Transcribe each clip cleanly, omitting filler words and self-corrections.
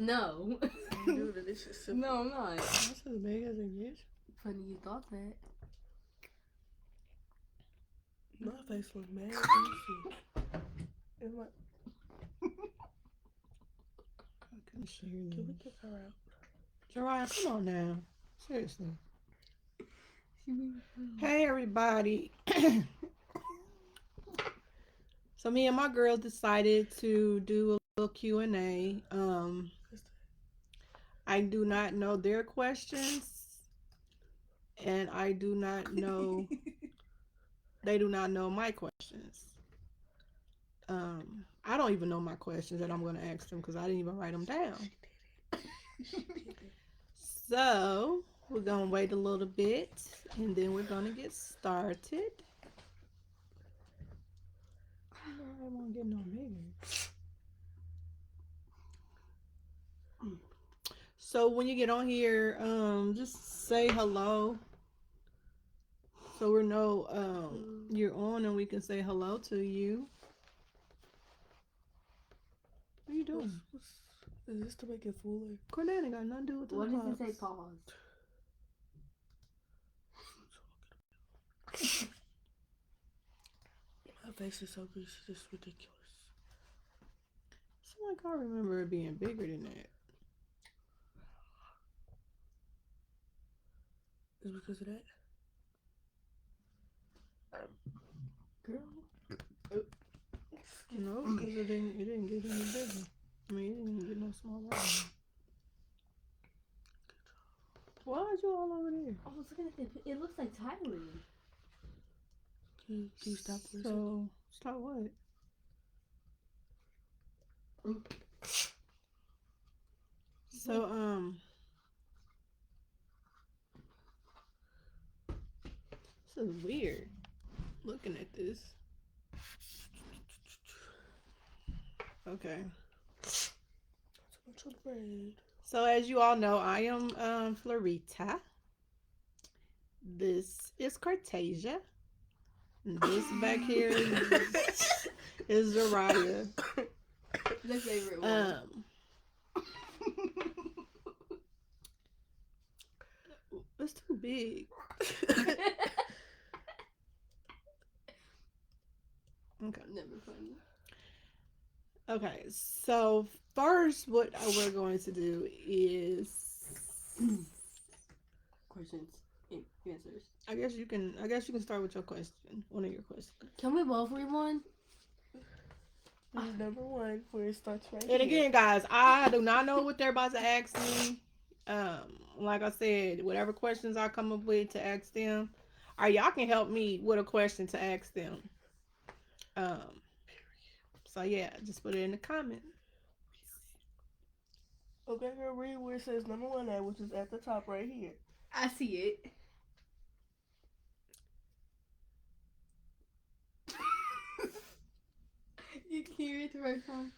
No. Dude, this is simple. No, I'm not. That's as big as it gets. Funny you thought that. My face looks mad. Let me see. Am I, I can see can we you. get her out? Jariah, come on now. Seriously. She be Hey, everybody. So me and my girls decided to do a little Q&A. I do not know their questions, and I do not know they do not know my questions. I don't even know my questions that I'm going to ask them because I didn't even write them down. So we're going to wait a little bit, and then we're going to get started. I won't get no bigger. So when you get on here, just say hello. So we know you're on, and we can say hello to you. What are you doing? Is this to make it fuller? Cornell ain't got nothing to do with the What does it say? box. Pause. My face is so big, it's just ridiculous. It's like I remember it being bigger than that. Is it because of that? Girl. No, because it didn't get any bigger. I mean, it didn't even get no smaller. Why is you all over there? I was looking at it. It looks like tiling. Can you stop for a second? So, stop what? So, this is weird. Looking at this. Okay. So much on the bread. So, as you all know, I am Florita. This is Cartasia. And this back here is Zariah. The favorite one. It's too big. Okay. Never funny. Okay, so first, what we're going to do is Questions and answers. I guess you can start with your question. One of your questions. Can we both read one? This is number one, where it starts right And here. again, guys, I do not know what they're about to ask me. Like I said, whatever questions I come up with to ask them, or y'all can help me with a question to ask them. So yeah, just put it in the comment. Okay, girl, read where it says number one at, which is at the top right here. I see it. You can read the right one.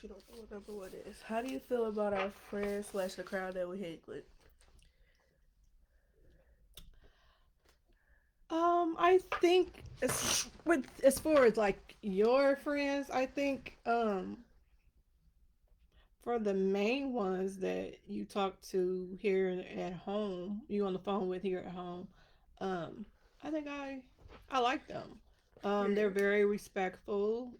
She don't know what number one is. How do you feel about our friends / the crowd that we hang with? I think as far as like your friends, I think for the main ones that you talk to here at home, you on the phone with here at home, I think I like them. They're very respectful.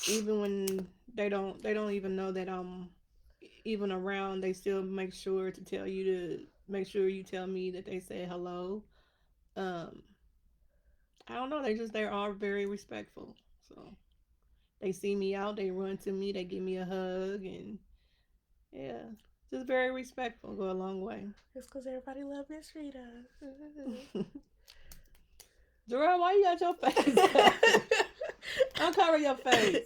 Even when they don't even know that I'm even around, they still make sure to tell you to make sure you tell me that they said hello. Um, I don't know. They're all very respectful. So they see me out, they run to me, they give me a hug, and yeah, just very respectful. Go a long way. It's because everybody loves Miss Rita. Jerome, why you got your face? Uncover your face.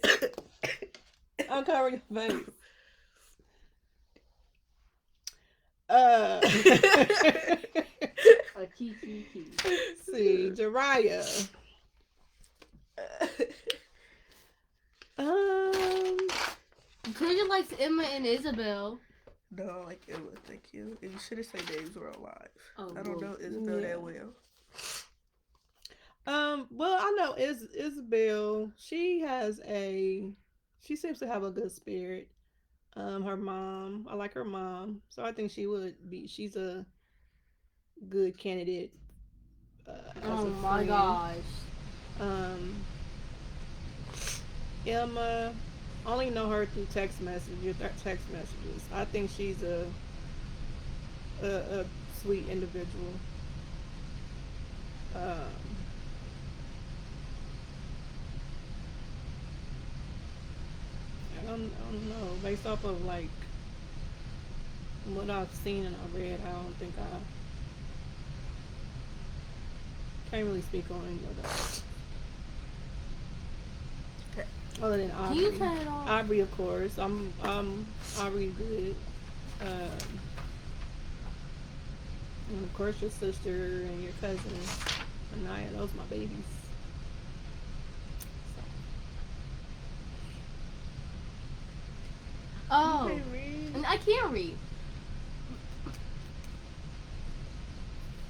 Uncover your face. A key. See, Jariah. Taylor likes Emma and Isabel. No, I like Emma, thank you. And you should have said names were alive. Oh, I don't know Isabel that well. Well, I know Isabel. She has a She seems to have a good spirit. Her mom, I like her mom, so I think she would be. She's a good candidate as Oh a my friend. gosh. Um, Emma, I only know her through text messages. I think she's a sweet individual. Um, I don't know. Based off of like what I've seen and I read, I don't think I can't really speak on any of that. Okay. Other than Can you Aubrey, turn it off? Aubrey of course. I'm Aubrey good. Um, and of course your sister and your cousin, Anaya. Those my babies. Oh, You can read. and I can't read.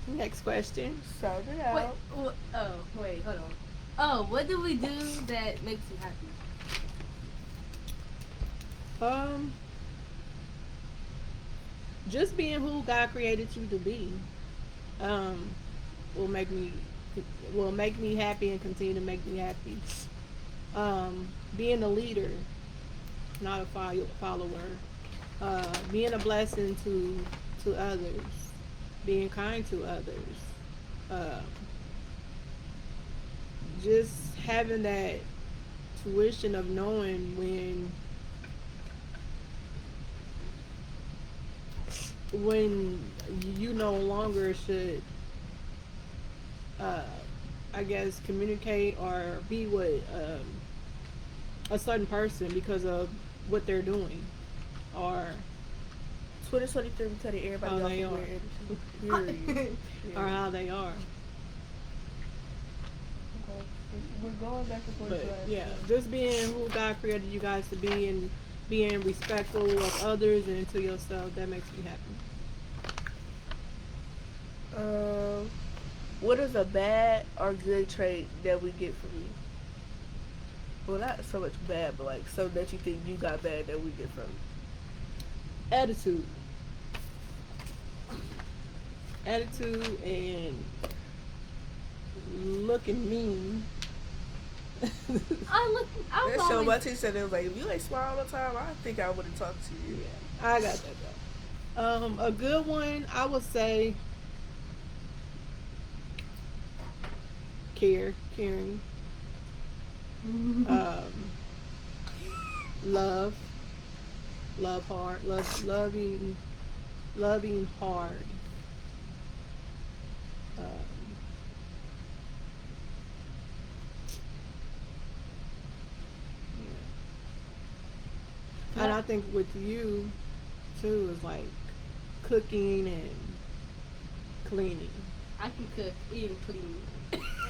Next question. Sound it Wait, out. oh, wait, hold on. Oh, what do we do that makes you happy? Um, just being who God created you to be, um, will make me happy and continue to make me happy. Being a leader, not a follower. Being a blessing to others, being kind to others. Um, just having that tuition of knowing when you no longer should uh I guess communicate or be with a certain person because of what they're doing or 2023, we telling everybody how off they of are wear energy. or how they are. Okay. We're going back and forth. But to yeah, just being who God created you guys to be and being respectful of others and to yourself, that makes me happy. What is a bad or good trait that we get from you? Well, not so much bad, but like something that you think you got bad that we get from you. Attitude. Attitude and looking mean. I'm That show always. my teacher said it was like, if you ain't smile all the time, I think I would have talked to you. Yeah, I got that though. A good one, I would say caring, um, love, love hard, loving hard. Um, yeah. And I think with you too is like cooking and cleaning. I can cook and clean.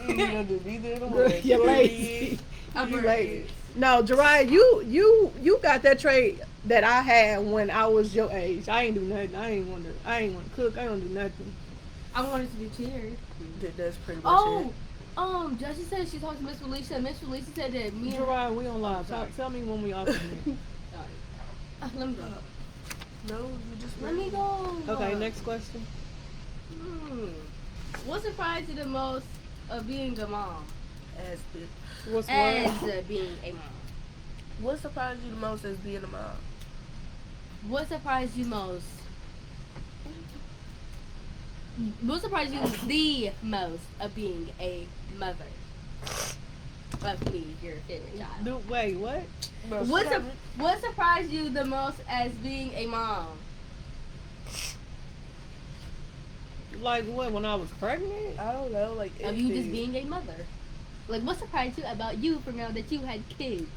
You don't do neither of the ones. You're lazy. I'm You very lazy. No, Jariah, you got that trait that I had when I was your age. I ain't do nothing. I ain't want to cook. I don't do nothing. I wanted to do cheers. That's pretty much Oh, it. Jessie said she talked to Miss Felicia. Miss Felicia said that me and Jariah, we on live. sorry. Tell me when we off of here. Sorry. Let me go. No, you just Let me go. Okay, next question. Hmm. What surprised you the most of being a mom? As bitch. What's As what? being a mom. What surprised you the most as being a mom? What surprised you most? What surprised you the most of being a mother? Of me, your favorite child. Wait, what? Bro, What, shut sur- up. what surprised you the most as being a mom? Like what? When I was pregnant? I don't know, like Of you just anything. being a mother. Like, what surprised you about you from now that you had kids?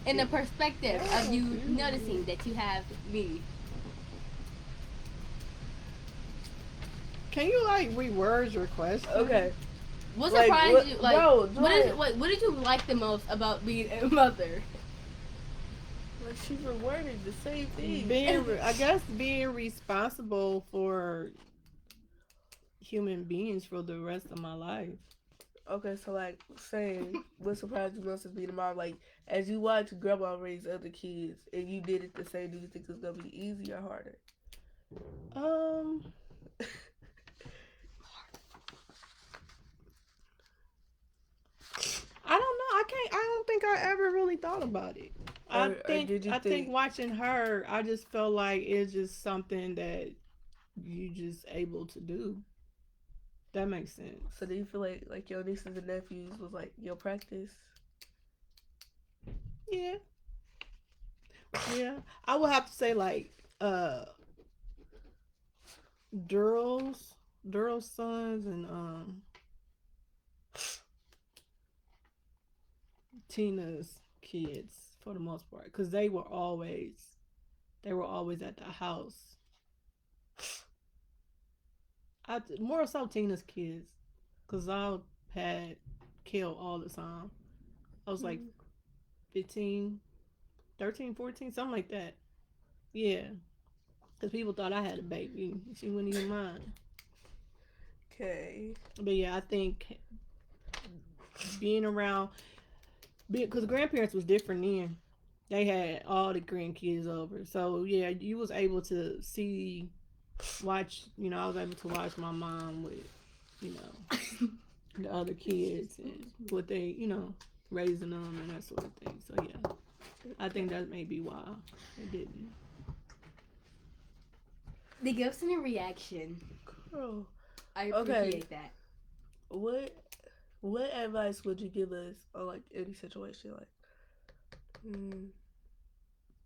In the perspective of you noticing that you have me. Can you like reword your question? Okay. What Like, surprised what- you? Like, bro, what did you like the most about being a mother? Like she reworded the same thing. I guess being responsible for human beings for the rest of my life. Okay, so like saying what surprised you most as being a mom, like as you watch grandma raise other kids and you did it the same, do you think it's gonna be easier or harder? Um, I don't know. I can't. I don't think I ever really thought about it. Or did you I think think watching her, I just felt like it's just something that you just able to do. That makes sense. so do you feel like your nieces and nephews was like your practice? Yeah, yeah. I would have to say like Durrell's sons and Tina's kids for the most part because they were always at the house. More so Tina's kids because I had Kale all the time. I was like 15, 13, 14, something like that. Yeah, because people thought I had a baby. She wouldn't even mind. Okay. But yeah, I think being around, because grandparents was different then. They had all the grandkids over, so yeah, you was able to watch. I was able to watch my mom with, you know, the other kids and what they, raising them and that sort of thing. So yeah, I think that may be why they didn't. The gifts and a reaction. Girl. I appreciate that. What what advice would you give us on like any situation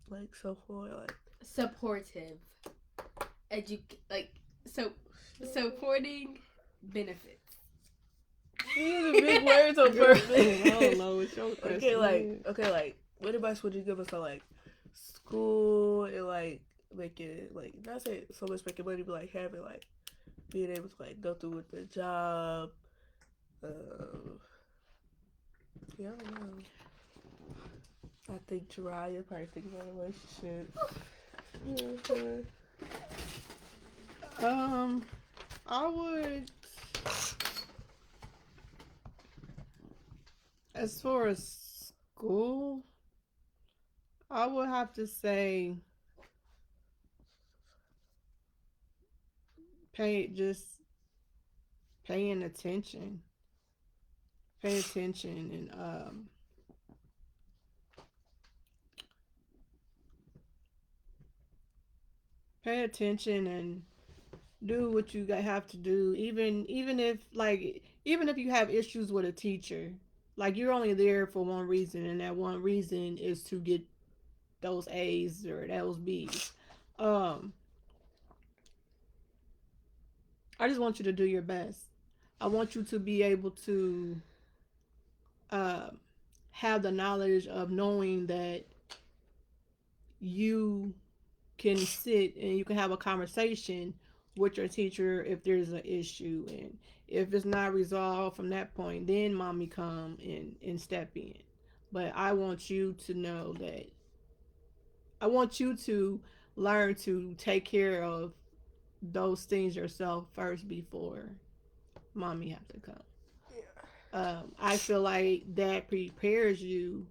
like so far like Supportive. Supporting benefits. these are big words on purpose. I don't know what your question okay, like what advice would you give us on like school and like making like not say so much making money but like having like being able to like go through with the job. Yeah, I don't know. I think Jiraiya probably thinking about relationships. I would, as far as school, I would have to say just paying attention, pay attention, and pay attention and do what you have to do. Even if you have issues with a teacher, like you're only there for one reason, and that one reason is to get those A's or those B's. Um, I just want you to do your best. I want you to be able to uh, have the knowledge of knowing that you can sit and you can have a conversation with your teacher if there's an issue, and if it's not resolved from that point, then mommy come and step in. But I want you to know that I want you to learn to take care of those things yourself first before mommy have to come. I feel like that prepares you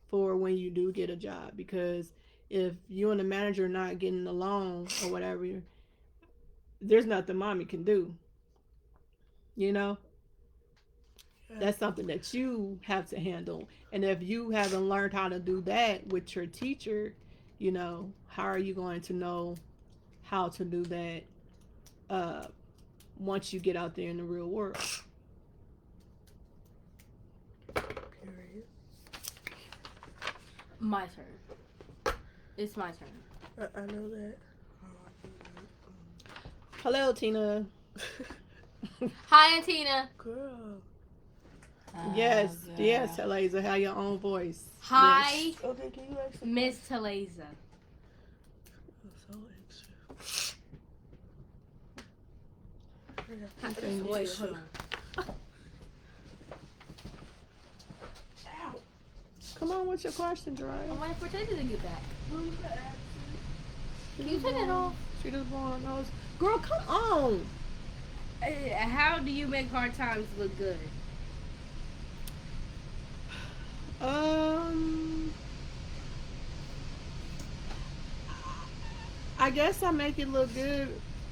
for when you do get a job, because if you and the manager are not getting along or whatever, there's nothing mommy can do. You know, that's something that you have to handle. And if you haven't learned how to do that with your teacher, how are you going to know how to do that uh, once you get out there in the real world? Period. My turn. It's my turn. I know that. Hello, Tina. Hi, Tina. Girl. Yes, Eliza, have your own voice. Hi, Yes. Okay, can you actually Miss Taleza. so extra. Okay, Wait, yes. hold on. Ow. Come on, what's your question, Dry? I'm waiting for Taylor to get back. Can you turn it off? She just want to know. Girl, come on. How do you make hard times look good? Um, I guess I make it look good.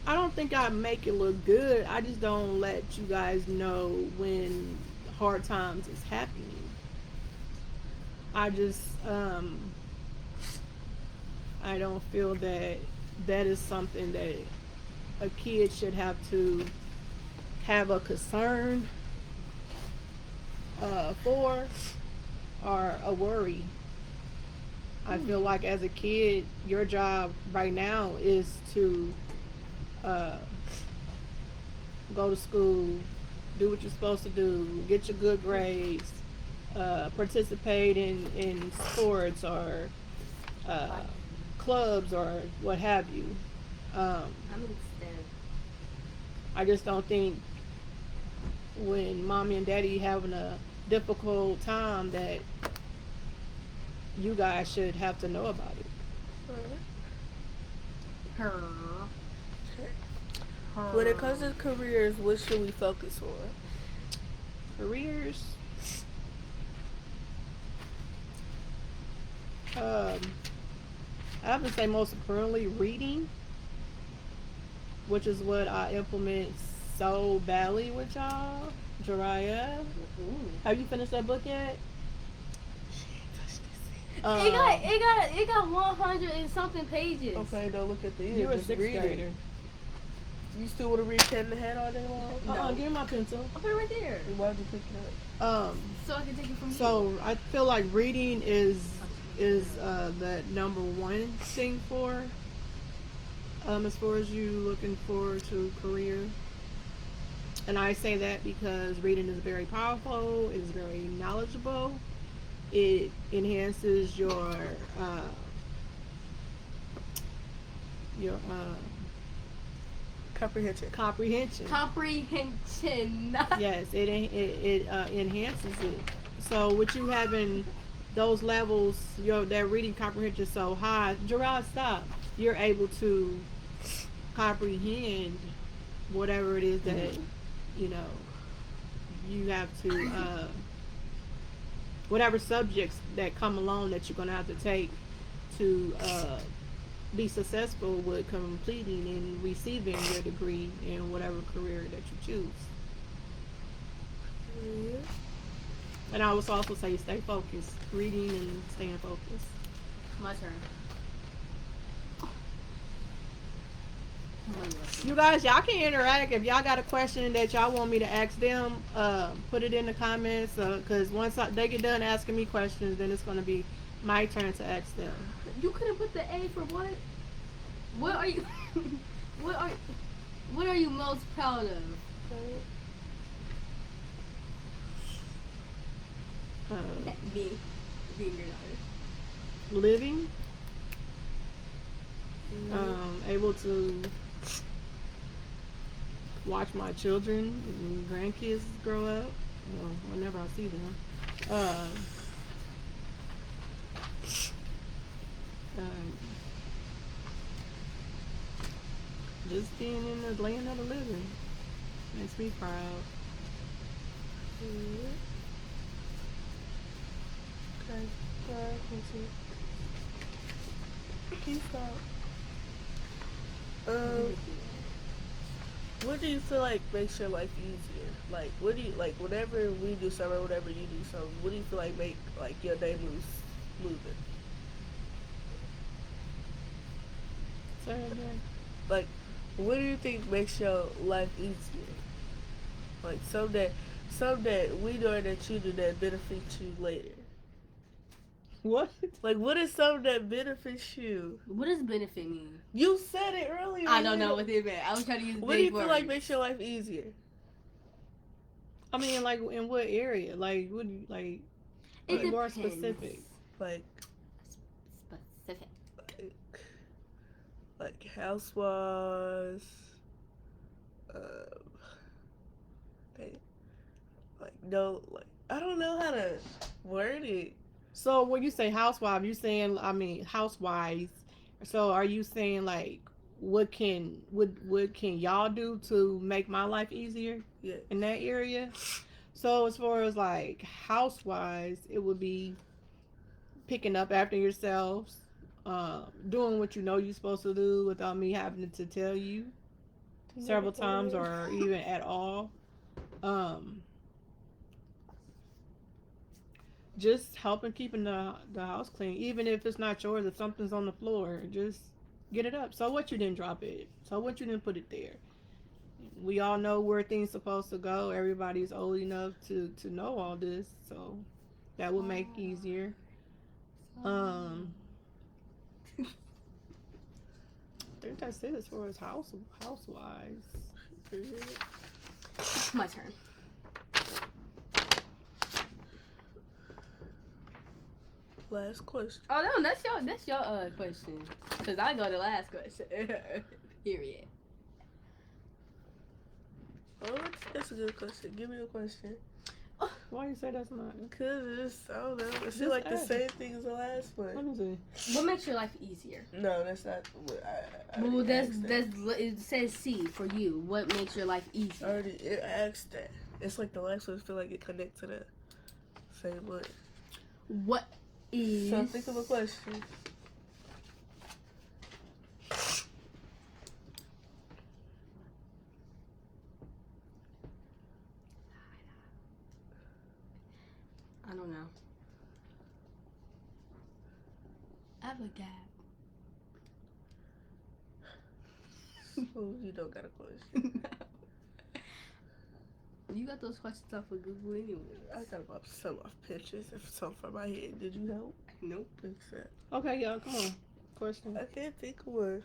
I don't think I make it look good. I just don't let you guys know when hard times is happening. I just I don't feel that that is something that a kid should have to have a concern for or a worry. I feel like as a kid, your job right now is to uh, go to school, do what you're supposed to do, get your good grades, participate in sports or uh, clubs or what have you. Um, I'm extended. I just don't think when mommy and daddy having a difficult time that you guys should have to know about it. Her. When it comes to careers, what should we focus on? Careers. Um, I have to say most currently reading, which is what I implement so badly with y'all. Jariah, Ooh. have you finished that book yet? It got 100 and something pages. Okay, don't look at the end. You're a just sixth read it. grader. You still want to read Cat in the Hat all day long? No. Give me my pencil. I'll put it right there. Then why'd you pick it up? So I can take it from you. So I feel like reading is the number one thing for as far as you looking forward to career. And I say that because reading is very powerful, it is very knowledgeable, it enhances your Comprehension. comprehension. Comprehension. Yes, it enhances it. So with you having those levels, that reading comprehension so high, Gerard, stop. You're able to comprehend whatever it is that you know you have to whatever subjects that come along that you're gonna have to take to be successful with completing and receiving your degree in whatever career that you choose. Yeah. And I would also say stay focused, reading and staying focused. My turn. You guys, y'all can interact. If y'all got a question that y'all want me to ask them, put it in the comments. Because once they get done asking me questions, then it's going to be my turn to ask them. You could have put the A for what? What are you? What are you most proud of? Me, being your daughter. Living, able to watch my children and grandkids grow up. Well, whenever I see them. Just being in the land of the living makes me proud. Okay. Alright, keep up. What do you feel like makes your life easier? Like, what do you like? Whenever we do something, or whatever you do something, what do you feel like make like your day smoother? Sorry, again. Like, what do you think makes your life easier? Like, some that we doing that you do that benefits you later. What? Like, what is something that benefits you? What does benefit mean? You said it earlier. I don't know what it meant. I was trying to use. What do you feel like makes your life easier? I mean, like, in what area? Like, what do you, like, It more depends. specific? Like, Specific. like housewives. Like no, like I don't know how to word it. So when you say housewife, you saying, I mean, housewives. So are you saying like what can y'all do to make my life easier Yeah. in that area? So as far as like housewise, it would be picking up after yourselves, doing what you know you're supposed to do without me having to tell you several times or even at all. Um, just helping keeping the house clean, even if it's not yours. If something's on the floor, just get it up. So what, you didn't drop it? So what, you didn't put it there? We all know where things supposed to go. Everybody's old enough to know all this, so that would make easier. Um, I think that's it as far as housewise. My turn. Last question. Oh no, that's your question. Cause I go to last question. Period. Oh, that's a good question. Give me a question. Why you say that's not? Cause it's, I don't know. It Just seems like the ask. same thing as the last Let one. me see. What makes your life easier? No, that's not what I Well, already that's asked that. it says C for you. What makes your life I easier? already asked that. It's like the last one feel like it connect to the same one. What is? So think of a question. I don't know. I forgot. Oh, you don't got a question. You got those questions off of Google anyway. I got about some off pictures and some from my head. Did you help? Nope. Except Okay, y'all, come on. Question. I can't think of one.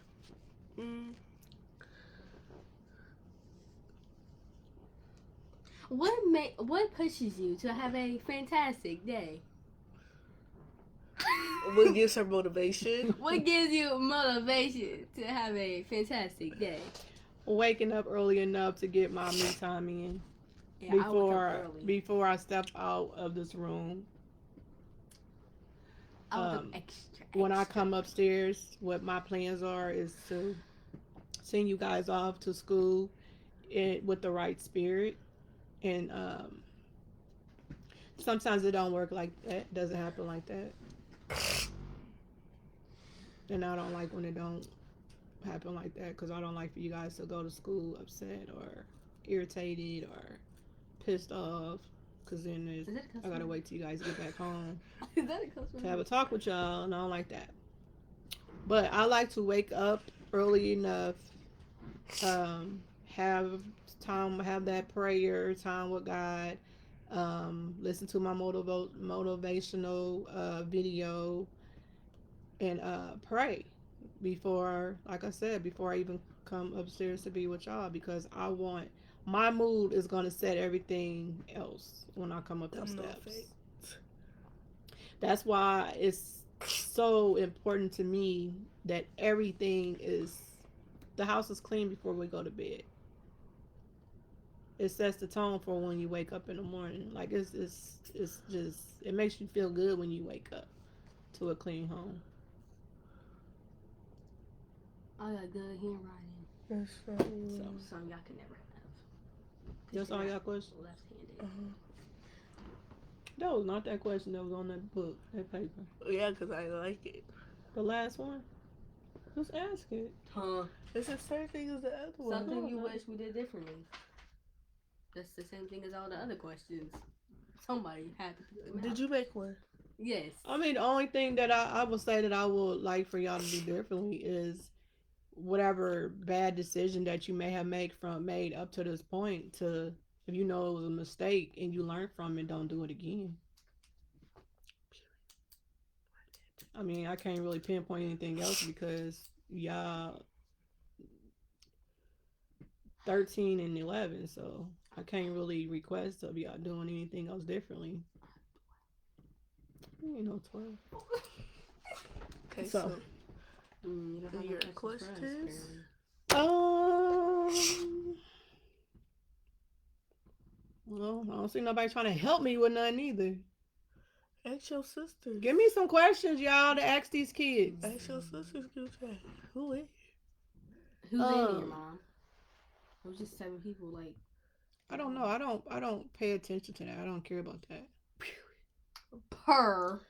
What pushes you to have a fantastic day? What gives her motivation? What gives you motivation to have a fantastic day? Waking up early enough to get my me time in Yeah, I wake up early. before I step out of this room. I wake up extra. When I come upstairs, what my plans are is to send you guys off to school with the right spirit. And sometimes it don't work like that. Doesn't happen like that. And I don't like when it don't happen like that, because I don't like for you guys to go to school upset or irritated or pissed off, because then I gotta wait till you guys get back home Is that a customer? to have a talk with y'all, and I don't like that. But I like to wake up early enough, have have that prayer time with God, listen to my motivational video, and pray before, like I said, before I even come upstairs to be with y'all, because I want, my mood is going to set everything else when I come up those steps. That's why it's so important to me that the house is clean before we go to bed. It sets the tone for when you wake up in the morning. Like it's just, it makes you feel good when you wake up to a clean home. I got good handwriting. That's right. So some y'all can never have. That's all y'all questions? Left-handed. That was not that question that was on that book, that paper. Yeah, because I like it. The last one? Just ask it. Huh? It's the same thing as the other one. Something you wish we did differently. That's the same thing as all the other questions. Somebody had to pick them out. Did you make one? Yes. I mean, the only thing that I would say that I would like for y'all to do differently is whatever bad decision that you may have made up to this point, to, if you know it was a mistake and you learn from it, don't do it again. I mean, I can't really pinpoint anything else because y'all 13 and 11, so I can't really request of y'all doing anything else differently. You know, 12. Okay, So you don't have your no questions? Well, I don't see nobody trying to help me with nothing either. Ask your sisters. Give me some questions, y'all, to ask these kids. Ask your sisters. Who is? Who's in here, Mom? It was just 7 people. Like, I don't know. I don't pay attention to that. I don't care about that. Per.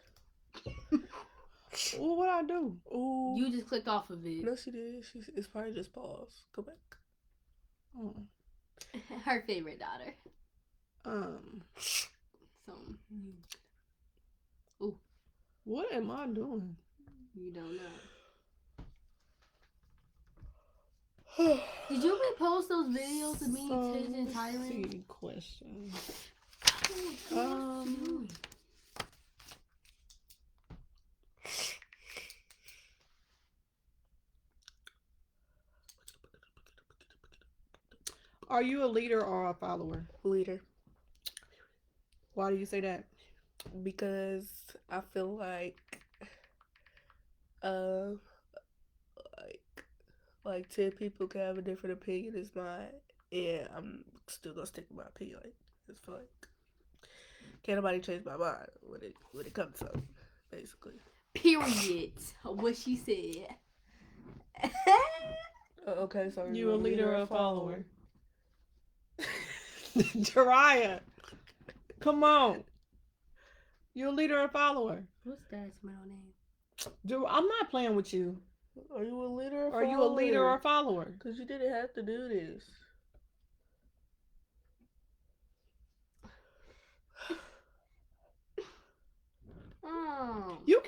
Well, what I do? Ooh. You just clicked off of it. No, she did. It's probably just pause. Go back. Oh. Her favorite daughter. So. What am I doing? You don't know. Did you repost those videos of me, Tiz, and let's Tyron? see, question. Um. Are you a leader or a follower? Leader. Why do you say that? Because I feel uh, like 10 people can have a different opinion as mine, and I'm still gonna stick with my opinion. Like, I just feel like can't nobody change my mind when it comes to something, basically. Period. What she said. Okay, so You a leader or a follower? Jariah, come on. You a leader or a follower? What's Dad's middle name? I'm not playing with you. Are you a leader or Are you a leader or a follower? Because you didn't have to do this. Oh. You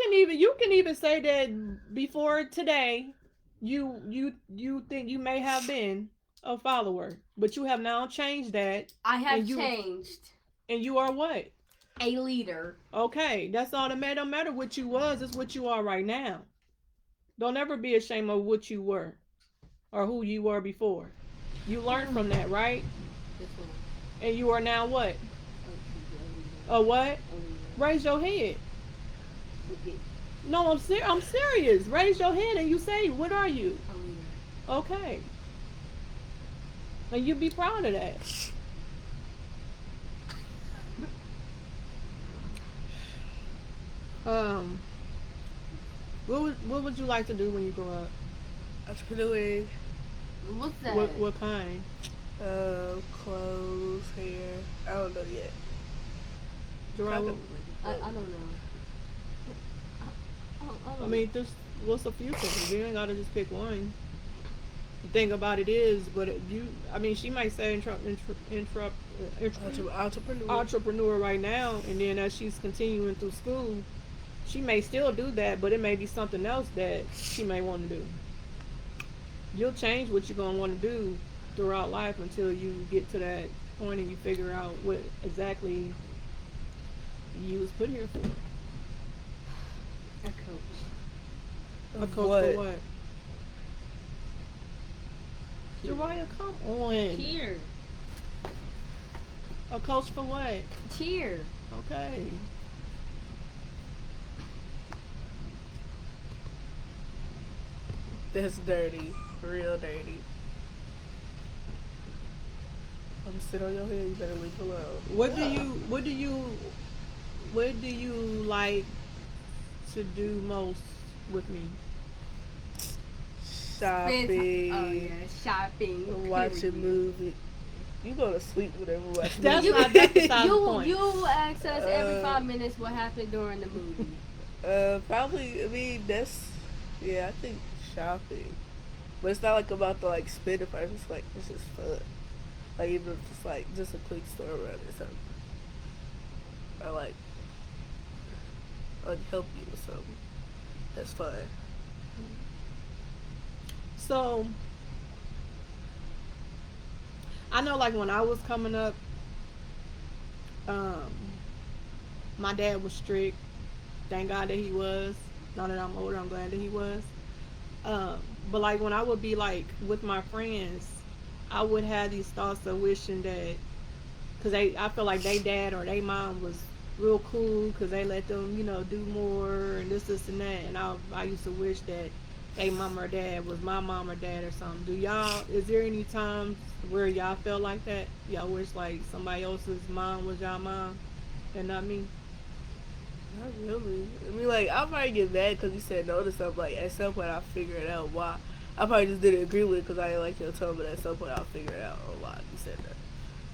can even say that before today, you think you may have been a follower, but you have now changed that. I have And changed. And you are what? A leader. Okay, that's all that matters. Don't matter what you was, it's what you are right now. Don't ever be ashamed of what you were or who you were before. You learned from that, right? This one. And you are now what? Oh, A what? Raise your head. No, I'm serious. Raise your head and you say, what are you? Okay. And you be proud of that. What would you like to do when you grow up? Entrepreneur. What's that? What kind? Clothes, hair. I don't know yet. Jerome, I don't know. I mean, what's the future? You ain't gotta just pick one. The thing about it is, but she might say entrepreneur right now, and then as she's continuing through school, she may still do that, but it may be something else that she may want to do. You'll change what you're gonna want to do throughout life until you get to that point and you figure out what exactly you was put here for. A coach. A coach for what? Jariah, come on. Cheer. A coach for what? Cheer. Okay. That's dirty. Real dirty. I'm sit on your head, you better leave it alone. What do you like to do most with me? Shopping. Oh yeah, shopping. Watching movies. You go to sleep whenever we watch That's movies. not that's beside the point. You ask us every 5 minutes what happened during the movie. Probably. I mean, I think shopping, but it's not like about to like spend it first. It's like it's just fun. Like even if it's like just a quick store run or something, or like help you with something. That's fun. So I know, like when I was coming up, my dad was strict. Thank God that he was. Now that I'm older, I'm glad that he was. But like when I would be like with my friends, I would have these thoughts of wishing that, cause I feel like they dad or they mom was real cool, cause they let them, do more and this and that. And I used to wish that they mom or dad was my mom or dad or something. Is there any times where y'all felt like that? Y'all wish like somebody else's mom was y'all mom and not me? Not really. I mean, like, I'll probably get mad because you said no to something. Like, at some point, I'll figure it out why. I probably just didn't agree with it because I didn't like your tone, but at some point, I'll figure it out why you said that.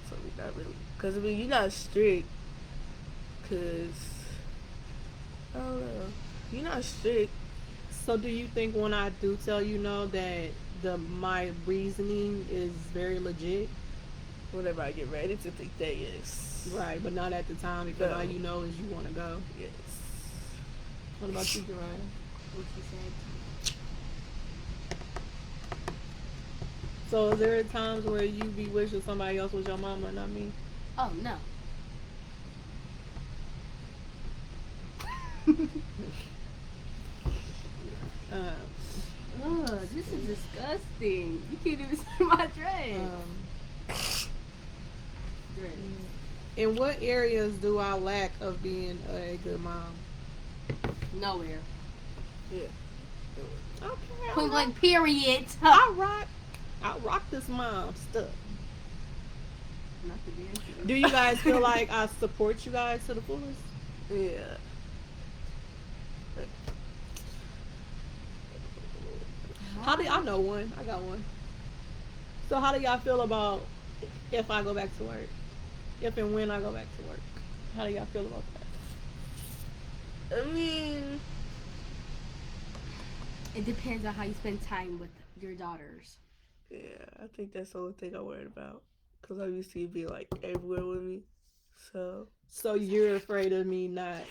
So, not really. Cause I mean, you're not strict. Cause I don't know. You're not strict. So do you think when I do tell you no that the my reasoning is very legit? Whenever I get ready to think that, yes. Right, but not at the time because No. all you know is you want to go. Yes. What about you, Jariah? What she said. So is there times where you be wishing somebody else was your mama, not me? Oh no. Um, Oh, this is disgusting. You can't even see my dress. Dress. in what areas do I lack of being a good mom? Nowhere. Yeah. Okay, Point blank. Period. I rock this mom stuff. Not the damn. Do you guys feel like I support you guys to the fullest? Yeah. How do I know one? I got one. So how do y'all feel about if I go back to work? If and when I go back to work? How do y'all feel about that? I mean, It depends on how you spend time with your daughters. yeah, I think that's the only thing I'm worried about. Cause I used to you be like everywhere with me, so So you're afraid of me not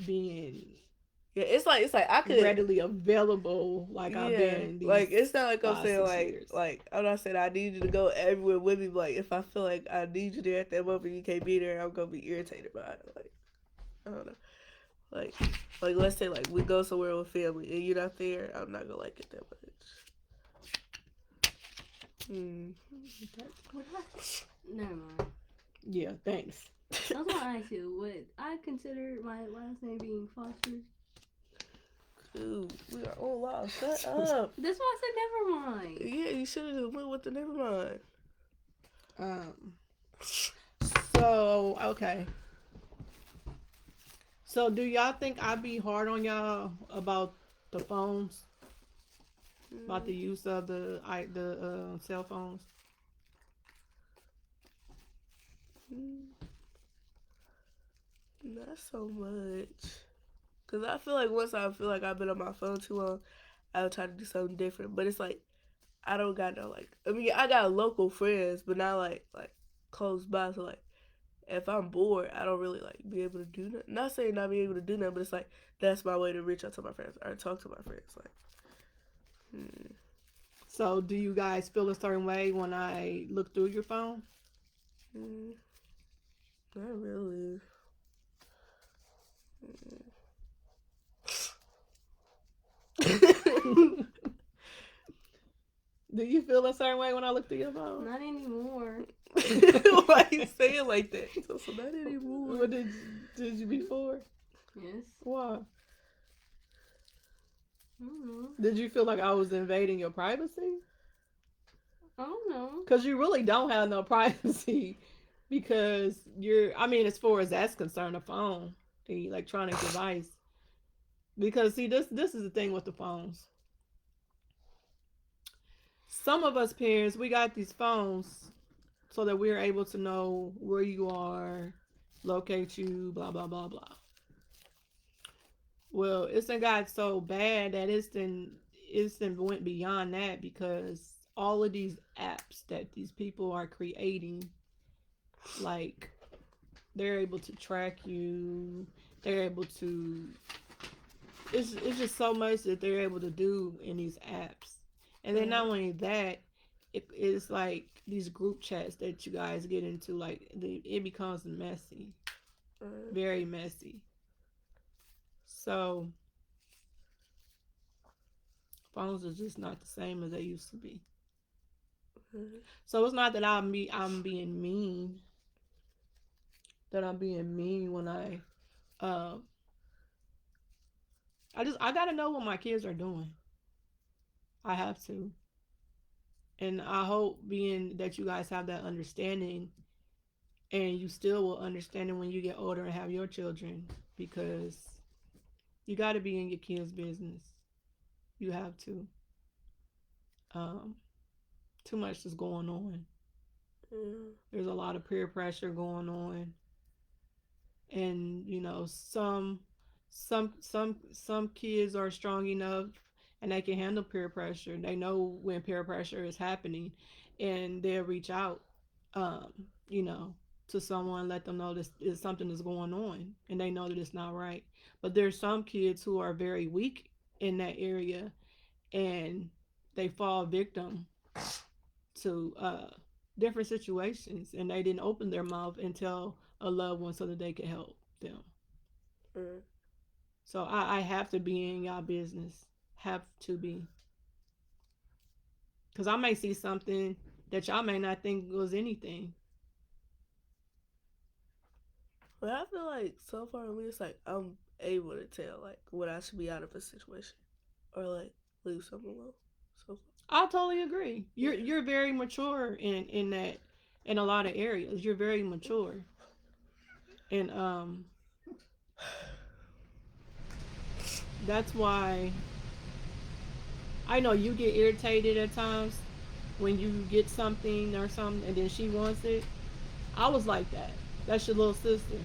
being yeah, it's like I could readily available like I've been these like it's not like I'm 5, saying 6 like years. I'm not saying I need you to go everywhere with me. But like if I feel like I need you there at that moment, you can't be there. I'm gonna be irritated by it. Like I don't know, like let's say like we go somewhere with family and you're not there, I'm not gonna like it that much. Hmm. Never mind. Yeah, thanks. I was gonna ask you, would I consider my last name being Foster? Dude, we are all lost. Shut up. That's why I said never mind. Yeah, you should have just went with the never mind. So okay. So do y'all think I be hard on y'all about the phones? About the use of the cell phones? Not so much. Cause I feel like once I feel like I've been on my phone too long, I'll try to do something different. But it's like I don't got no like. I mean, I got local friends, but not like close by. So like, if I'm bored, I don't really like be able to do that. Not saying not be able to do that, but it's like that's my way to reach out to my friends or talk to my friends. Like, So do you guys feel a certain way when I look through your phone? Not really. Do you feel a certain way when I look through your phone? Not anymore. Why you say it like that? So not anymore. What did you before? Yes. Why? I don't know. Did you feel like I was invading your privacy? I don't know. Because you really don't have no privacy. Because I mean, as far as that's concerned, the phone, the electronic device. Because see, this is the thing with the phones. Some of us parents, we got these phones so that we're able to know where you are, locate you, blah blah blah blah. Well, it's done got so bad that it's then went beyond that because all of these apps that these people are creating, like they're able to track you, they're able to. It's just so much that they're able to do in these apps, and then not only that, it's like these group chats that you guys get into, like it becomes messy, very messy. So phones are just not the same as they used to be. So it's not that I'm being mean. That I'm being mean when I gotta know what my kids are doing. I have to. And I hope being that you guys have that understanding and you still will understand it when you get older and have your children because you got to be in your kids' business. You have to. Too much is going on. There's a lot of peer pressure going on, and some kids are strong enough and they can handle peer pressure. They know when peer pressure is happening, and they'll reach out, um, you know, to someone, let them know this is something that's going on, and they know that it's not right. But there's some kids who are very weak in that area, and they fall victim to different situations, and they didn't open their mouth and tell a loved one so that they could help them. Mm. So I have to be in y'all business. Have to be. Because I may see something that y'all may not think was anything. But I feel like so far with me, it's like I'm able to tell like when I should be out of a situation or like leave someone alone. So I totally agree. You're very mature in that, in a lot of areas. You're very mature. And that's why I know you get irritated at times when you get something or something and then she wants it. I was like that. That's your little sister.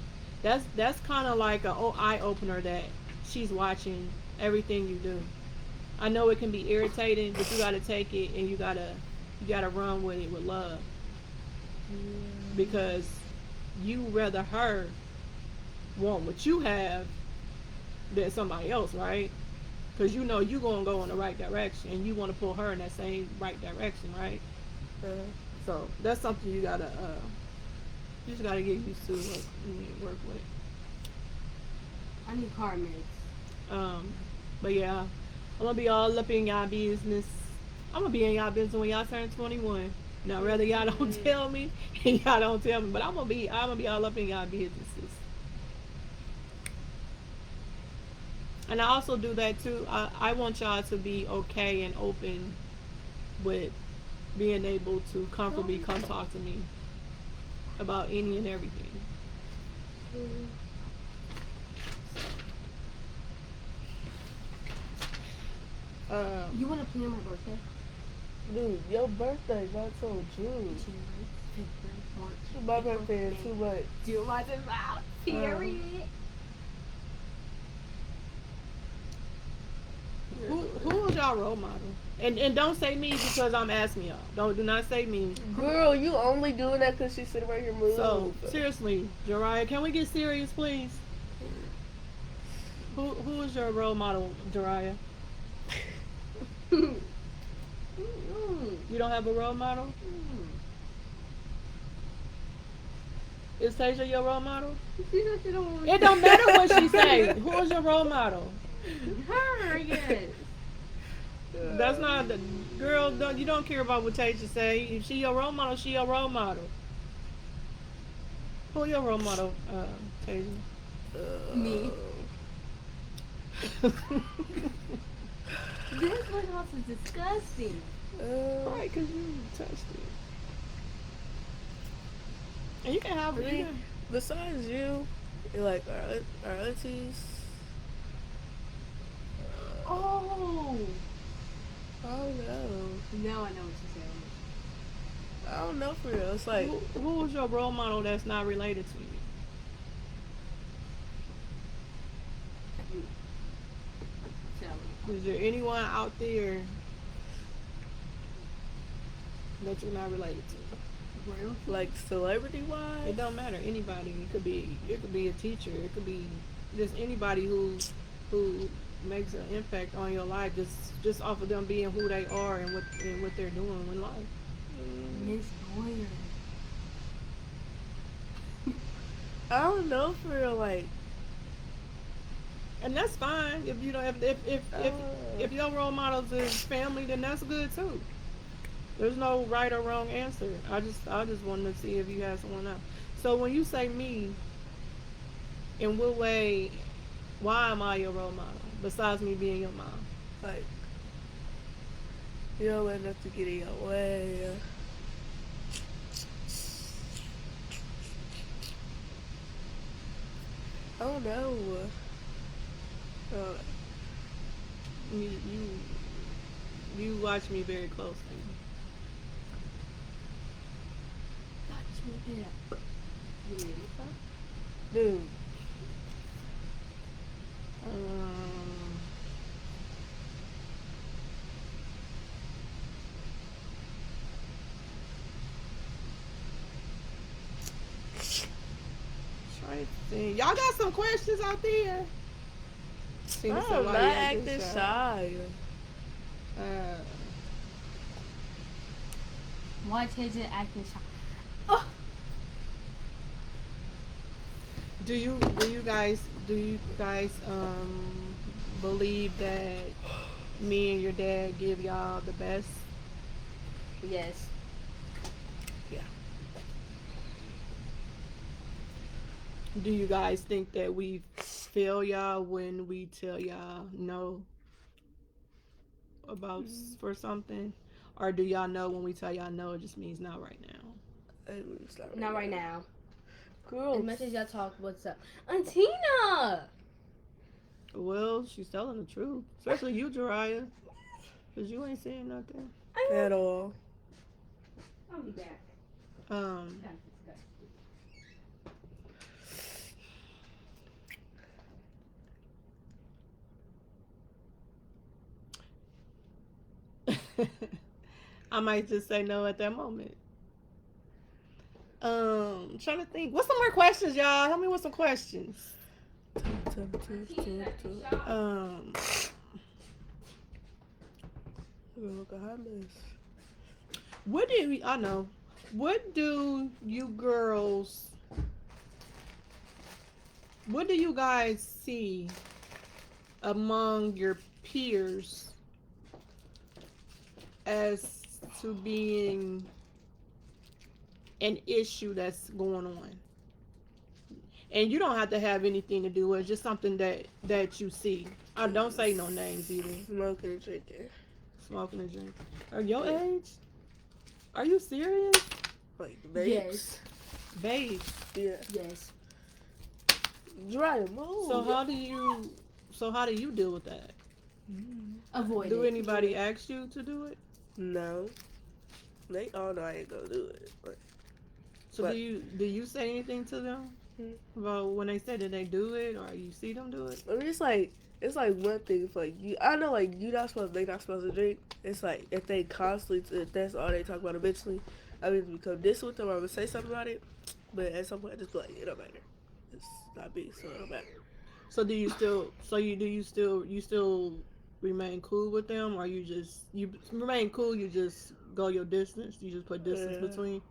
That's kind of like a eye opener that she's watching everything you do. I know it can be irritating, but you gotta take it and you gotta run with it with love, because you rather her want what you have than somebody else, right? Because you know you gonna go in the right direction and you want to pull her in that same right direction, right? uh, So that's something you just gotta get used to, work with. I need car mix. But yeah, I'm gonna be all up in y'all business. I'm gonna be in y'all business when y'all turn 21. Now, whether y'all don't tell me and y'all don't tell me, but I'm gonna be all up in y'all businesses. And I also do that too. I want y'all to be okay and open with being able to comfortably come talk to me about any and everything. You want to plan my birthday? dude, your birthday not till June. January, February, March. My April, birthday is May. too much. Do what is out. Period. Who is y'all role model? And don't say me because I'm asking y'all. Do not say me. Girl, you only doing that because she's sitting right here moving. So seriously, Jariah, can we get serious, please? Who is your role model, Jariah? Mm. You don't have a role model? Is Tasia your role model? She said she don't want It don't matter what she say. Who is your role model? Her, yes. That's not the girl. You don't care about what Tasia say. If she your role model, she your role model. Who your role model, Tasia? Me. This one house is disgusting. Right, because you touched it. And you can have Really? it. Besides you, you're like our aunties. Oh. I don't know. Now I know what you're saying. I don't know for real. It's like Who is your role model that's not related to you? Tell me. Is there anyone out there that you're not related to? Real? like celebrity wise. It don't matter. Anybody. It could be a teacher. It could be just anybody who makes an impact on your life just off of them being who they are and what they're doing in life. Miss Boyer. I don't know for real. Like And that's fine. If you don't if your role models is family, then that's good too. There's no right or wrong answer. I just wanted to see if you had someone else. So when you say me, in what way, why am I your role model? Besides me being your mom. like you don't let nothing get in your way. I don't know. You watch me very closely. Yeah. You need some? Dude. Trying to think. Y'all got some questions out there? Seems I'm somebody not acting acting shy. shy. Uh, Why TJ acting shy? Oh, do you guys believe that me and your dad give y'all the best? yes. Do you guys think that we fail y'all when we tell y'all no about for something? Or do y'all know when we tell y'all no, it just means not right now? Not right now. Girl. As much as y'all talk, what's up? Antina! Well, she's telling the truth. Especially you, Jariah. Because you ain't saying nothing. At all. I'll be back. Um, I might just say no at that moment. Trying to think. What's some more questions, y'all? Help me with some questions. Look at how this. What do we? I know. What do you girls? What do you guys see among your peers as to being an issue that's going on? And you don't have to have anything to do with it, just something that you see. I don't say no names either. Smoking and drinking. Smoking and drinking. Are your age? Are you serious? Like vapes. Yes. Babe. Yeah. Yes. Dry move. So how do you deal with that? Avoid Do it. anybody ask you to do it? No. They all know I ain't gonna do it. Like, So but- do you say anything to them about when they say that they do it, or you see them do it? I mean, it's like one thing. It's like you. I know, like they not supposed to drink. It's like if they constantly, if that's all they talk about eventually, I mean, become this with them. I'm gonna say something about it, but at some point, I just be like, it don't matter. It's not me, so it don't matter. So do you still? So you still remain cool with them, or you remain cool? You just go your distance. You just put distance Yeah. between.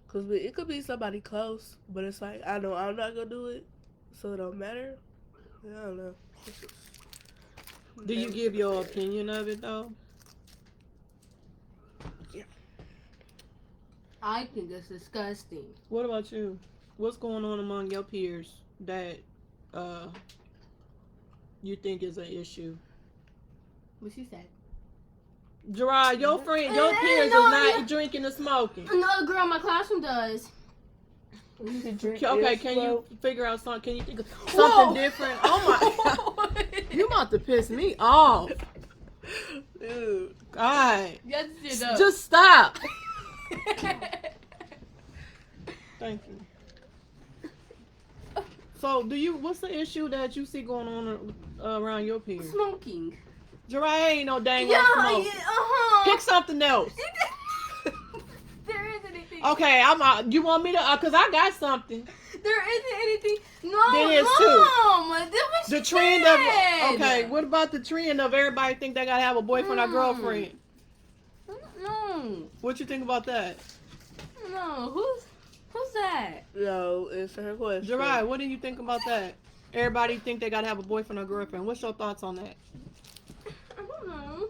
Cause it could be somebody close, but it's like I know I'm not gonna do it, so it don't matter. Yeah, I don't know. Do you give your opinion of it though? I think it's disgusting. What about you? What's going on among your peers that you think is an issue? What she said? Gerard, your friend, your peers is not drinking and smoking. Another girl in my classroom does. Okay, can you figure out something? Can you think of something different? Oh my! You about to piss me off. Dude. God. Yes, you know. Just stop. Thank you. So, what's the issue that you see going on around your peers? Smoking. Gerard ain't no dang Yeah, smoke. uh-huh. Pick something else. There isn't anything. Okay, you want me to? Cause I got something. There isn't anything. No, There is too. Mom. That's what The she trend said. of okay. What about the trend of everybody think they gotta have a boyfriend or girlfriend? No. What you think about that? No. Who's that? No, it's her question. Gerard, what do you think about that? Everybody think they gotta have a boyfriend or girlfriend. What's your thoughts on that? I don't know.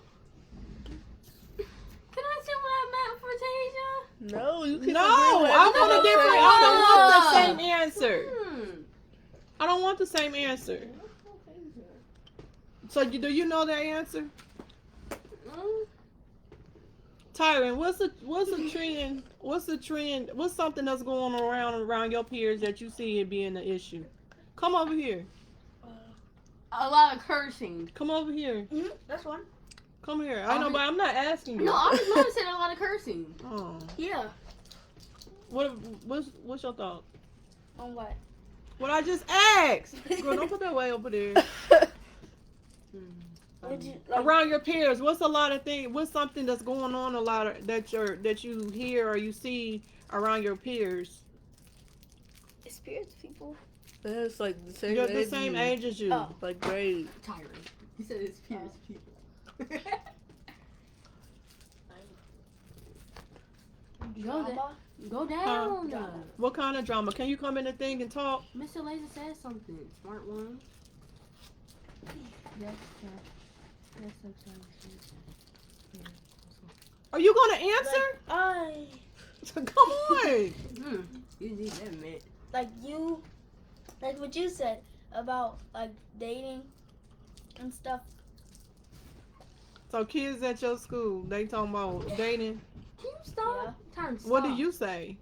Can I say what I meant for Tasia? No, you can. No, I want a different. I don't want the same answer. I don't want the same answer. So do you know that answer? Tyron, what's the trend? What's the trend? What's something that's going around your peers that you see it being an issue? Come over here. A lot of cursing. Come over here. That's one. Come here. I know, but I'm not asking you. No, I was going to say a lot of cursing. Oh. Yeah. What's your thought? On what? What I just asked. Girl, don't put that way over there. Would you like? Around your peers, what's a lot of things? What's something that's going on a lot of, that you hear or you see around your peers? Experienced people. That's like the same You're age. the same age as you. Oh. Like grade. Tyron. He said it's Pierce people. Go, Drama? go down. Drama. What kind of drama? Can you come in the thing and talk? Mr. Laser said something. Smart one. Yes, yes, Are you gonna answer? I Come on. You need that, man. like you, like what you said about like dating and stuff. So kids at your school, they talking about dating. Can you stop? Time stop. What do you say?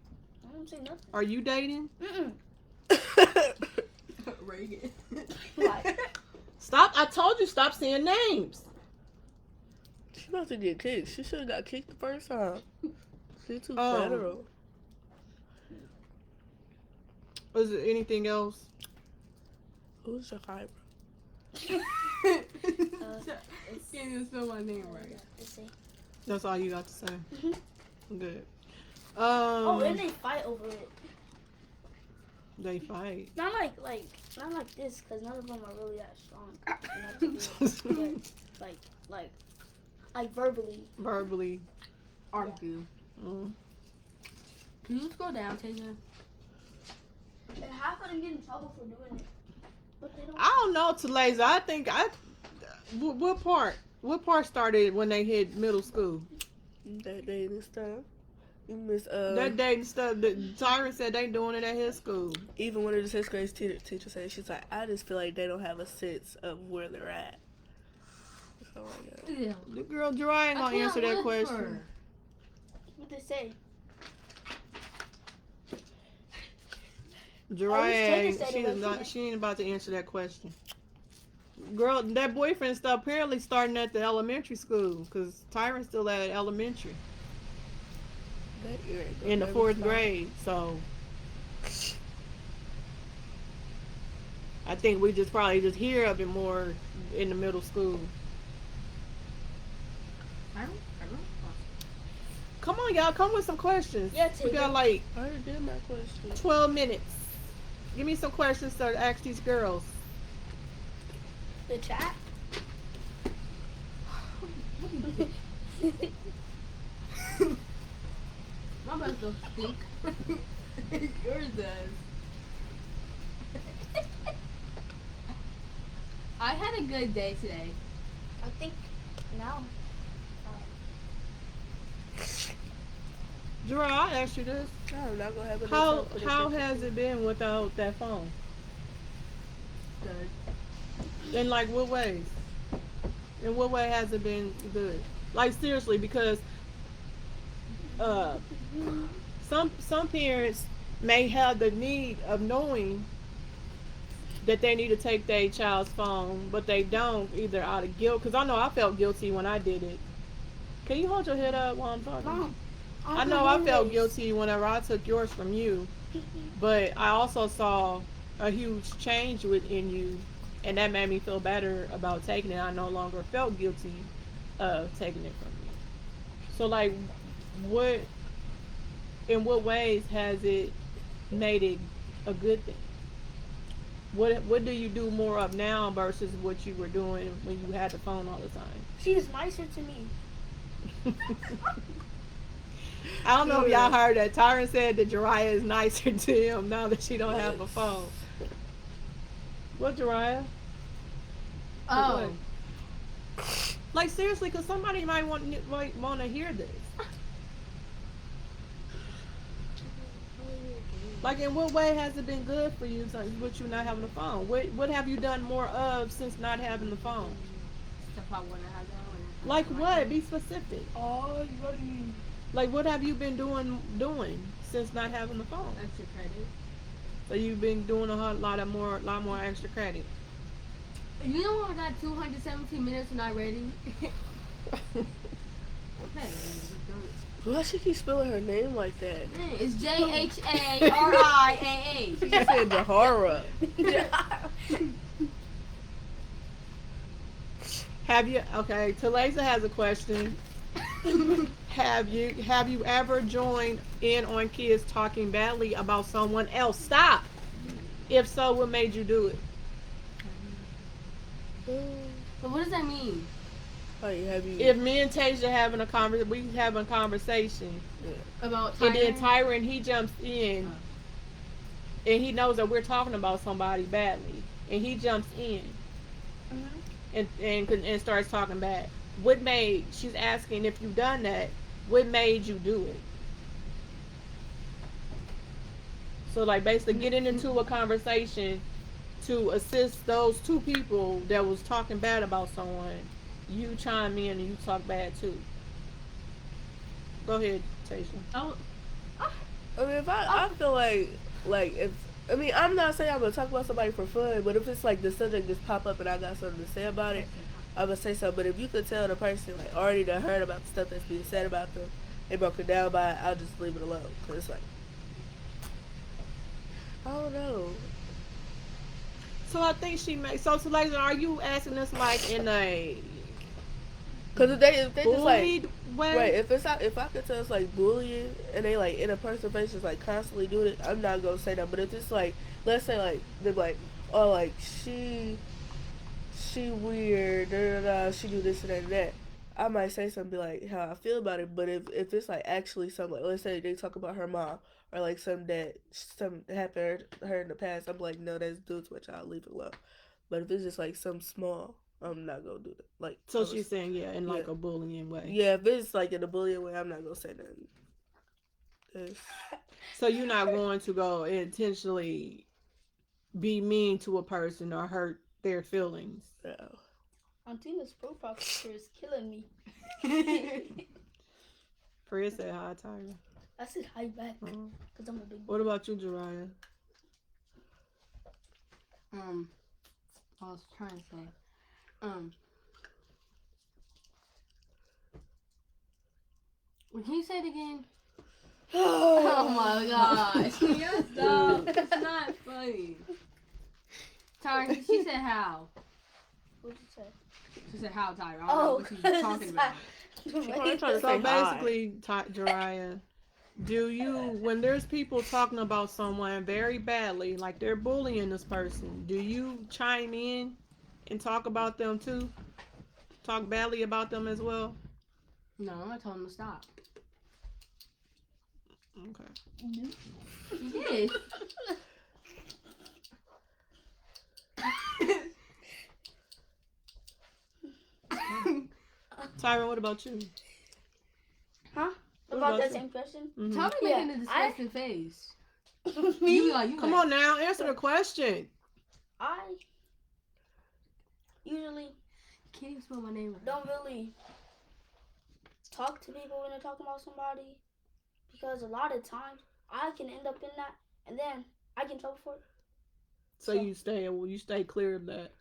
I don't say nothing. Are you dating? Reagan. Why? Stop! I told you stop saying names. She about to get kicked. She should have got kicked the first time. She too Oh. federal. Is there anything else? Who's your hyper? It's, Can't even spell my name right. let's see. That's all you got to say. Mhm. Good. Oh, and they fight over it. They fight. Not like this, cause none of them are really that strong. enough to do it. But like verbally. Verbally. Argue. Mm. Can you scroll down, Tasia? And half of them get in trouble for doing it, but they don't. I don't know, Talaza. I think what part started when they hit middle school? That day this time. You miss That dating stuff. That Tyron said they doing it at his school. even one of the sixth grade teacher said, she's like, I just feel like they don't have a sense of where they're at. So like, Yeah. The girl Dry ain't gonna answer that question. What they say? Dry, Tasia said it she is was not. today. She ain't about to answer that question. Girl, that boyfriend stuff apparently starting at the elementary school because Tyron's still at elementary that ear ain't in the gonna 4th stop. grade. So I think we just probably just hear of it more in the middle school. I don't know. Come on, y'all, come with some questions. Yeah, We got like I already did my question. 12 minutes. Give me some questions to ask these girls. The chat. My breath don't stink. Yours does. I had a good day today. I think now. Gerard, I asked you this. I'm not gonna have it. How has it been without that phone? Good. In like what ways? In what way has it been good? Like seriously, because some parents may have the need of knowing that they need to take their child's phone, but they don't, either out of guilt. Because I know I felt guilty when I did it. Can you hold your head up while I'm talking? Mom, I know I felt guilty whenever I took yours from you, but I also saw a huge change within you, and that made me feel better about taking it. I no longer felt guilty of taking it from you. So, like, in what ways has it made it a good thing? What do you do more of now versus what you were doing when you had the phone all the time? She's nicer to me. I don't know if y'all heard that. Tyron said that Jariah is nicer to him now that she don't have a phone. What, Jariah? Oh. Like seriously, because somebody might want to hear this. Like, in what way has it been good for you with you not having a phone? What have you done more of since not having the phone? Stuff I want to have done. Like what? Be specific. Oh, you ready? Like, what have you been doing since not having the phone? Extra credit. So you've been doing a lot more extra credit. You know I got 217 minutes when I ready? Why she keep spelling her name like that? It's JHARIAH. She just said Jahara. Have you? Okay, Talisa has a question. Have you ever joined in on kids talking badly about someone else? Stop. If so, what made you do it? But what does that mean? Like, have you? If me and Tasia having a conversation, About and then Tyron? Tyron he jumps in, and he knows that we're talking about somebody badly, and he jumps in, and starts talking bad. What made? She's asking if you've done that. What made you do it? So like basically getting into a conversation to assist those two people that was talking bad about someone, you chime in and you talk bad too. Go ahead, Tasha. Oh, I mean, if I feel like if I mean, I'm not saying I'm gonna talk about somebody for fun, but if it's like the subject just pop up and I got something to say about it, I'm gonna say something. But if you could tell the person like already done heard about the stuff that's being said about them, they broke it down by it, I'll just leave it alone. Cause it's like, I don't know. So I think she made. So Talisa, are you asking us like in a Cause if they just like bullied way? right, if I could tell it's like bullying and they like in a person's face just like constantly doing it, I'm not gonna say that. But if it's like, let's say like they're like, oh like she weird, da, da, da, she do this and that and that. I might say something be like how I feel about it. But if it's like actually something like, let's say they talk about her mom or like something that happened to her in the past, I'm like, no, that's due to a child, leave it alone. But if it's just like something small, I'm not gonna do that. Like, So she's saying in like yeah. a bullying way. Yeah, if it's like in a bullying way, I'm not gonna say nothing. 'Cause- So you're not going to go intentionally be mean to a person or hurt their feelings. no. Antina's profile picture is killing me. Priya said hi, Tyra. I said hi back because I'm a big boy. What about you, Jariah? I was trying to say, can you say it again? Oh my gosh. Yes, stop. It's not funny. Tyra, she said how. What'd you say? She said how, Tyra. I don't know what she was talking about. Trying to So say hi. basically, Jariah, do you, when there's people talking about someone very badly, like they're bullying this person, do you chime in and talk about them too? Talk badly about them as well? No, I'm gonna tell him to stop. Okay. Yes. Tyron, what about you? Huh? What About about that you? same question? Mhm. Tommy Yeah, making a disgusting face. Me? You like, Come on now, answer the question. I usually Can't even spell my name right. don't really talk to people when they're talking about somebody because a lot of times I can end up in that and then I get in trouble for it. So you stay clear of that.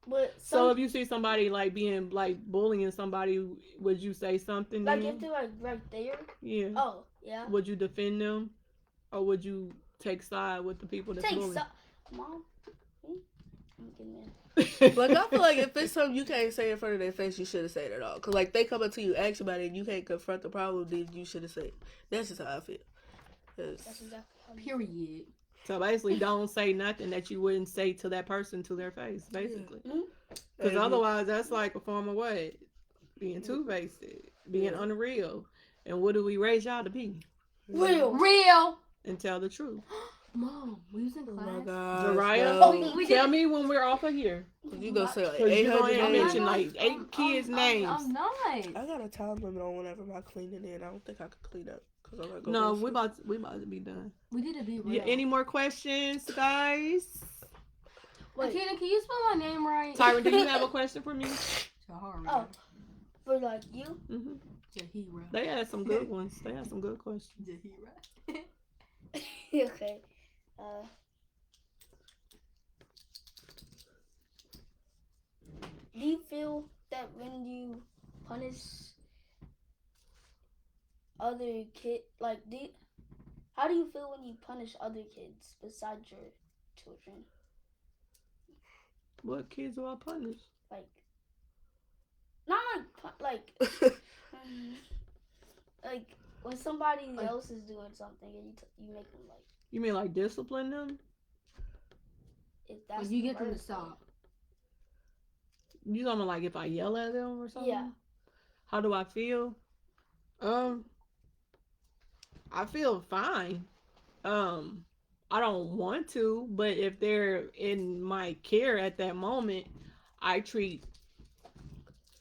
But So if you see somebody like being like bullying somebody, would you say something? like then? if they're like right there, Yeah. oh yeah, Would you defend them, or would you take side with the people that's take bullying? Mom, me? I'm getting mad. Like, I feel like if it's something you can't say in front of their face, you shouldn't say it at all. Because, like, they come up to you, ask about it, and you can't confront the problem, then you shouldn't say it. That's just how I feel. 'Cause- That's exactly how Period. So basically, don't say nothing that you wouldn't say to that person to their face, basically. Mhm. Because And otherwise, that's like a form of what? Being two-faced, being unreal. And what do we raise y'all to be? Real. And tell the truth. Mom, we was in Oh class. my God. Jariah, No. We tell did- me when we're off of here. You gonna say like Because you're 800 going to names? mention like 8 kids' names. I'm not. I got a time limit on whenever my cleaning in. I don't think I could clean up. Cause I'm gonna go No, grocery. we about to be done. We did a be real. Yeah, any more questions, guys? Wait. Akita, can you spell my name right? Tyron, do you have a question for me? Jahara. Oh. For like you, Mm-hmm. Jahira. They had some good ones. They had some good questions. Jahira. okay. Do you feel that when you punish other kid, like, how do you feel when you punish other kids besides your children? What kids do I punish? Like, not like like when somebody else is doing something and you make them like. You mean like discipline them? If that's When you the get them to word. stop. You talking about like if I yell at them or something? Yeah. How do I feel? I feel fine. I don't want to, but if they're in my care at that moment, I treat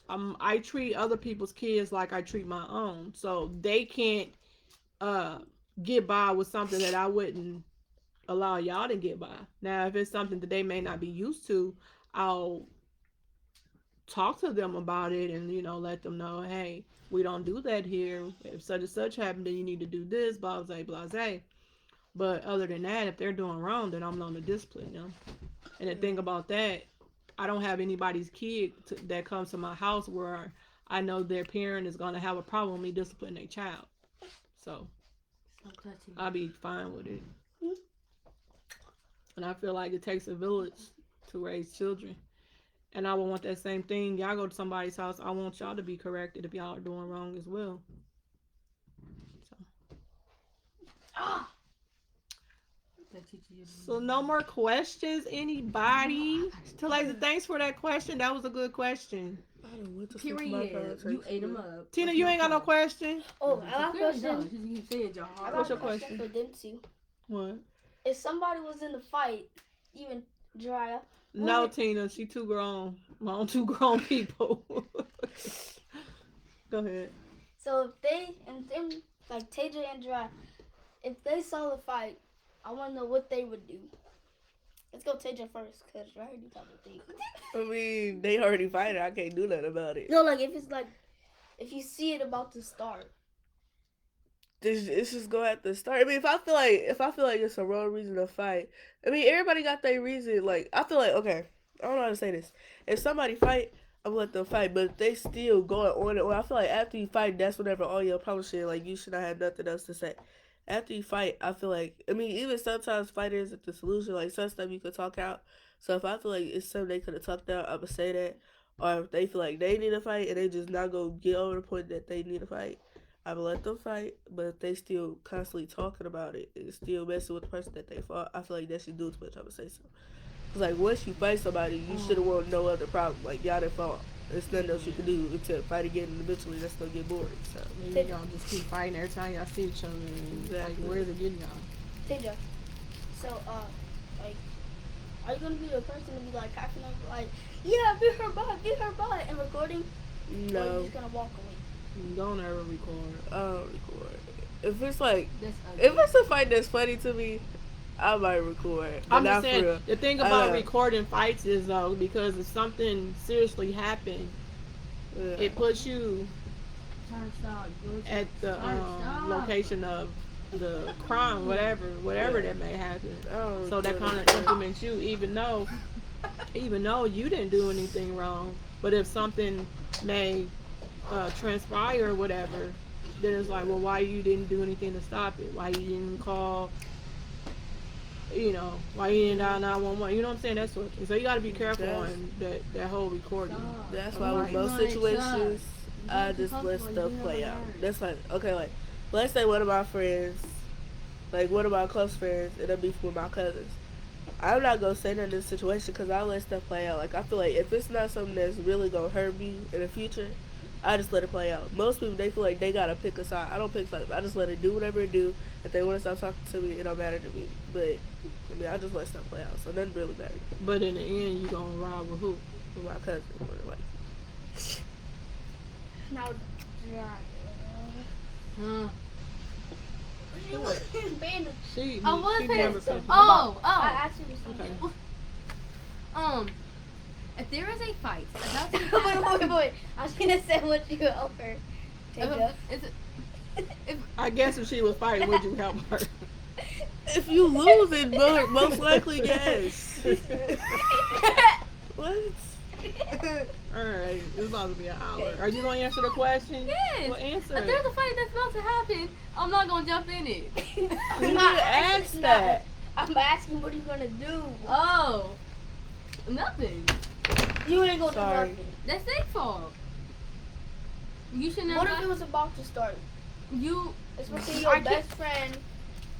other people's kids like I treat my own. So they can't get by with something that I wouldn't allow y'all to get by. Now, if it's something that they may not be used to, I'll talk to them about it and, let them know, hey, we don't do that here. If such and such happened, then you need to do this, blah, blah, blah, blah. But other than that, if they're doing wrong, then I'm going to discipline them. And the thing about that, I don't have anybody's kid that comes to my house where I know their parent is going to have a problem with me disciplining their child. So I'll be fine with it. And I feel like it takes a village to raise children. And I would want that same thing. Y'all go to somebody's house, I want y'all to be corrected if y'all are doing wrong as well. So no more questions, anybody? Talisa, thanks for that question. That was a good question. Period. You ate them up. Tina, you ain't got no question? Oh, I got a question. You said your I heart. got What's a your question question? for them too. What? If somebody was in the fight, even Jiraiya. No, Tina, she too grown. My own two grown people. Go ahead. So if they and them like Taja and Jiraiya, if they saw the fight, I want to know what they would do. Let's go Taja first, cause Jiraiya do type of thing. I mean, they already fighting. I can't do nothing about it. No, like if you see it about to start. It's just go at the start. I mean, if I feel like it's a wrong reason to fight, I mean, everybody got their reason. Like, I feel like, okay, I don't know how to say this. If somebody fight, I'm gonna let them fight. But if they still going on and on, I feel like after you fight, that's whenever all your problems shit. Like, you should not have nothing else to say. After you fight, I feel like, I mean, even sometimes fighting isn't the solution. Like, some stuff you could talk out. So if I feel like it's something they could have talked out, I would say that. Or if they feel like they need to fight and they just not gonna get over the point that they need to fight, I would let them fight. But if they still constantly talking about it and still messing with the person that they fought, I feel like that should do too much. I would say so. Cause like once you fight somebody, you should have want no other problem. Like y'all didn't fought. There's nothing else you can do until fight again, and eventually that's gonna get boring. So Maybe y'all just keep fighting every time y'all see each other. And Exactly. like, where's it getting y'all? Taja. So like, are you gonna be the person to be like cracking up like, yeah, beat her butt, and recording? Or are you no, just gonna walk away? Don't ever record. I don't record. If it's like, That's ugly. if it's a fight that's funny to me, I might record. But I'm not just for saying, real. the thing about recording fights is though, because if something seriously happened, Yeah. it puts you Turn stop. at the Stop. location of the crime, whatever that may happen. I don't So that record. kind of implements you, even though you didn't do anything wrong. But if something may transpire or whatever, then it's like, well, why you didn't do anything to stop it? Why you didn't call? Why you didn't dial 911? You know what I'm saying? That sort of thing. So you got to be careful on that whole recording. Stop. That's why with Right. most Right, situations, stop. I You just have to let talk stuff about it. play You out. never heard. That's like, okay, like, let's say one of my friends, like one of my close friends, and I'm beefing with my cousins. I'm not going to say nothing in this situation because I let stuff play out. Like, I feel like if it's not something that's really going to hurt me in the future, I just let it play out. Most people, they feel like they got to pick a side. I don't pick sides. I just let it do whatever it do. If they want to stop talking to me, it don't matter to me. But, I mean, I just let stuff play out. So, nothing really matters. But in the end, you gonna ride with who? With my cousin. Or like, Now, Huh. Bandit. She I was paying never attention. said I I asked you something. Okay. If there is a fight about to wait. I was gonna say what you offer. Taja. I guess if she was fighting, would you help her? if you lose it, most likely, yes. What? All right, it's about to be an hour. Okay. Are you gonna answer the question? Yes. Well, answer If it. there's a fight that's about to happen, I'm not gonna jump in it. You I'm need not to ask asking that. I'm asking what are you gonna do? Oh, nothing. You ain't gonna Sorry. do nothing. That's their fault. You should never. What if it was about to start? You. Especially I your can't- best friend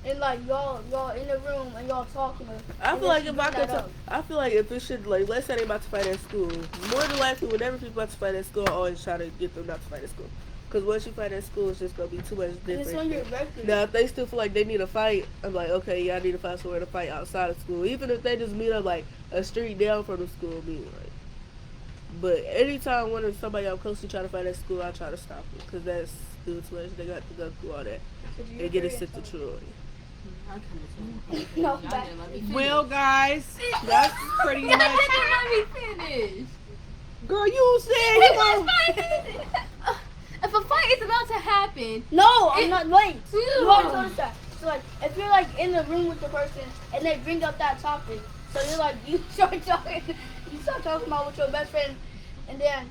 and like y'all in the room and y'all talking. I and feel then like she if I bring could, that up. I feel like if it should, like, let's say they about to fight at school. More than likely, whenever people about to fight at school, I always try to get them not to fight at school. Because once you fight at school, it's just gonna be too much And it's on different. your record. Now, if they still feel like they need a fight, I'm like, okay, y'all need to find somewhere to fight outside of school. Even if they just meet up like a street down from the school, mean like. But anytime when somebody I'm close to try to fight at school, I try to stop them because that's too much. They got to go through all that Could you and get it agree sent to or something? Troy. No, Y'all back. didn't let me finish. Well, guys, that's pretty Y'all much. didn't let me finish. Girl, you said you gonna. If a fight is about to happen, No, I'm not. Wait. You You already told us that. So like, if you're like in the room with the person and they bring up that topic, so you're like, you start talking about with your best friend, and then